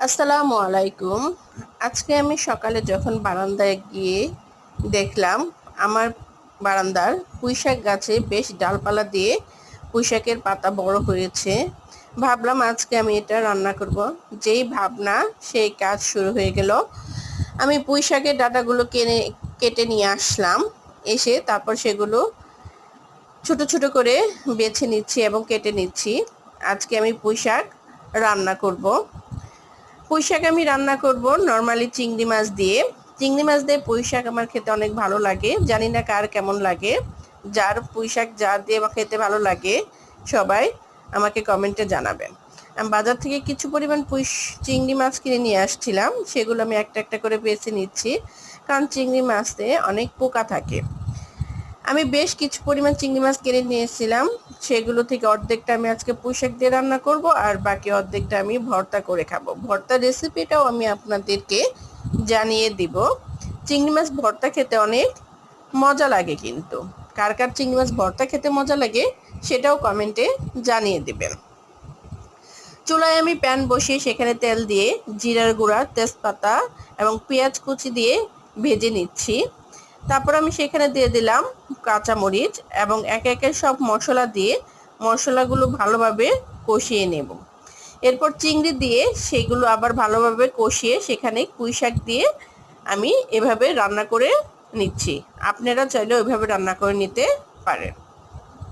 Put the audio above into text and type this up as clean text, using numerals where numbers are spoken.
আসসালামু আলাইকুম। আজকে আমি সকালে যখন বারান্দায় গিয়ে দেখলাম আমার বারান্দার পুঁইশাক গাছে বেশ ডালপালা দিয়ে পুঁইশাকের পাতা বড় হয়েছে। ভাবলাম আজকে আমি এটা রান্না করব। যেই ভাবনা সেই কাজ শুরু হয়ে গেল। আমি পুঁইশাকের ডাঁটাগুলো কেটে নিয়ে আসলাম। এসে তারপর সেগুলো ছোট ছোট করে বেছে নিচ্ছি এবং কেটে নিচ্ছি। আজকে আমি পুঁইশাক রান্না করব। পুঁইশাক আমি রান্না করব নরমালি চিংড়ি মাছ দিয়ে। চিংড়ি মাছ দিয়ে পুঁইশাক আমার খেতে অনেক ভালো লাগে। জানি না কার কেমন লাগে। যার পুঁইশাক দিয়ে খেতে ভালো লাগে সবাই আমাকে কমেন্টে জানাবেন। আমি বাজার থেকে কিছু পরিমাণ চিংড়ি মাছ কিনে নিয়ে আসছিলাম। সেগুলো আমি একটা একটা করে বেছে নিচ্ছি, কারণ চিংড়ি মাছে অনেক পোকা থাকে। আমি বেশ কিছু পরিমাণ চিংড়ি মাছ কিনে নিয়েছিলাম। সেগুলো থেকে অর্ধেকটা আমি আজকে পুঁইশাক দিয়ে রান্না করব, আর বাকি অর্ধেকটা আমি ভর্তা করে খাবো। ভর্তার রেসিপিটাও আমি আপনাদেরকে জানিয়ে দিব। চিংড়ি মাছ ভর্তা খেতে অনেক মজা লাগে, কিন্তু কার কার চিংড়ি মাছ ভর্তা খেতে মজা লাগে সেটাও কমেন্টে জানিয়ে দিবেন। চুলায় আমি প্যান বসিয়ে সেখানে তেল দিয়ে জিরার গুঁড়া, তেজপাতা এবং পেঁয়াজ কুচি দিয়ে ভেজে নিচ্ছি। তারপর আমি সেখানে দিয়ে দিলাম কাঁচামরিচ এবং একে একে সব মশলা দিয়ে মশলাগুলো ভালোভাবে কষিয়ে নেব। এরপর চিংড়ি দিয়ে সেগুলো আবার ভালোভাবে কষিয়ে সেখানে পুঁইশাক দিয়ে আমি এভাবে রান্না করে নিচ্ছি। আপনারা চাইলে ওইভাবে রান্না করে নিতে পারেন।